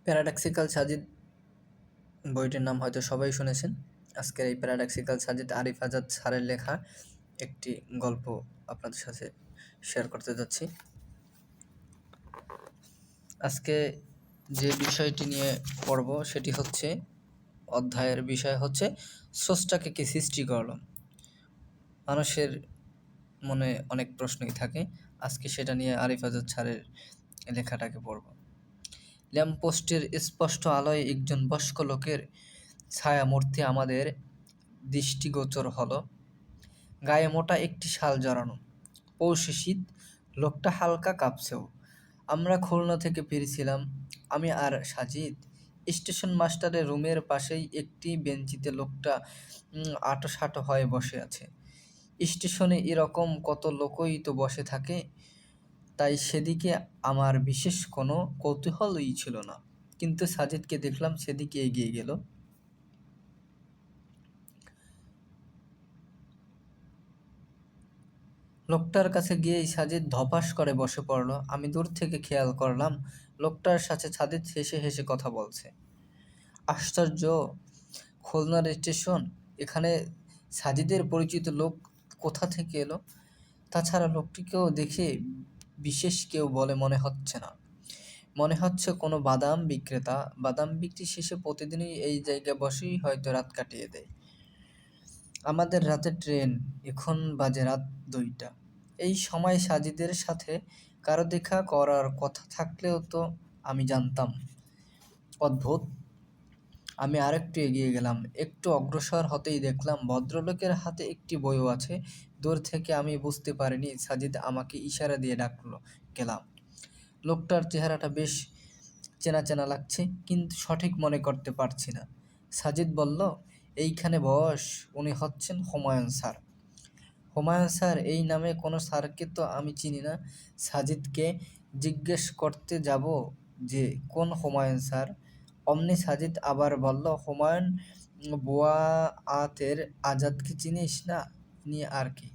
Paradoxical Sajid বইটির নাম হয়তো সবাই শুনেছেন। আজকের এই প্যারাডক্সিক্যাল সাজিদ আরিফ আজাদ স্যারের লেখা একটি গল্প আপনাদের সাথে শেয়ার করতে যাচ্ছি। আজকে যে বিষয়টি নিয়ে পড়ব সেটি হচ্ছে, অধ্যায়ের বিষয় হচ্ছে স্রষ্টাকে কে সৃষ্টি করলো। মানুষের মনে অনেক প্রশ্নই থাকে, আজকে সেটা নিয়ে আরিফ আজাদ স্যারের লেখাটাকে পড়ব। ল্যাম্পপোস্টের স্পষ্ট আলোয় একজন বয়স্ক লোকের ছায়ামূর্তি আমাদের দৃষ্টিগোচর হলো। গায়ে মোটা একটি শাল জড়ানো, পৌষে শীত, লোকটা হালকা কাঁপছেও। আমরা খুলনা থেকে ফিরছিলাম, আমি আর সাজিদ। স্টেশন মাস্টারের রুমের পাশেই একটি বেঞ্চিতে লোকটা আঁটোসাঁটো হয়ে বসে আছে। স্টেশনে এরকম কত লোকই তো বসে থাকে, তাই সেদিকে আমার বিশেষ কোনো কৌতূহলই ছিল না। কিন্তু সাজিদকে দেখলাম সেদিকে এগিয়ে গেল। লোকটার কাছে গিয়েই সাজিদ ধপাস করে বসে পড়ল। আমি দূর থেকে খেয়াল করলাম লোকটার সাথে সাজিদ হেসে হেসে কথা বলছে। আশ্চর্য, খুলনার স্টেশন, এখানে সাজিদের পরিচিত লোক কোথা থেকে এলো? তাছাড়া লোকটিকেও দেখে বিশেষ কেউ বলে মনে হচ্ছে না। মনে হচ্ছে কোনো বাদাম বিক্রেতা। বাদাম বিক্রি শেষে প্রতিদিনই এই জায়গায় বসেই হয়তো রাত কাটিয়ে দেয়। আমাদের রাতের ট্রেন, এখন বাজে রাত 2টা। এই সময় সাজিদের সাথে কারো দেখা করার কথা থাকলেও তো আমি জানতাম। অদ্ভুত। আমি আরেকটু এগিয়ে গেলাম। একটু অগ্রসর হতেই দেখলাম ভদ্রলোকের হাতে একটি বইও আছে। দূর থেকে আমি বুঝতে পারিনি সাজিদ আমাকে ইশারা দিয়ে ডাকলো। গেলাম। লোকটার চেহারাটা বেশ চেনা চেনা লাগছে, কিন্তু সঠিক মনে করতে পারছি না। সাজিদ বলল, এইখানে বস, উনি হচ্ছেন হুমায়ুন স্যার। হুমায়ুন স্যার? এই নামে কোনো স্যারকে তো আমি চিনি না। সাজিদকে জিজ্ঞেস করতে যাব যে কোন হুমায়ুন স্যার, অমনি সাজিদ আবার বলল, হুমায়ুন বুয়াতের আজাদকে চিনিস না? ইনি আর কি।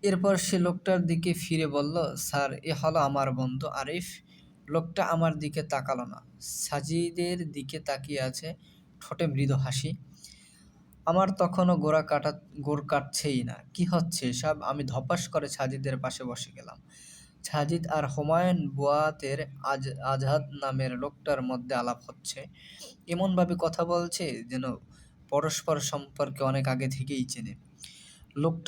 এরপর সে লোকটার দিকে ফিরে বলল, স্যার, এ হলো আমার বন্ধু আরিফ। লোকটা আমার দিকে তাকালো না, সাজিদের দিকে তাকিয়ে আছে, ঠোঁটে মৃদু হাসি। আমার তখনও গোড় কাটছেই না। কি হচ্ছে এসব? আমি ধপাস করে সাজিদের পাশে বসে গেলাম। সাজিদ আর হুমায়ুন বুয়াতের আজাদ নামের লোকটার মধ্যে আলাপ হচ্ছে। এমনভাবে কথা বলছে যেন পরস্পর সম্পর্কে অনেক আগে থেকেই চেনে। লোকটা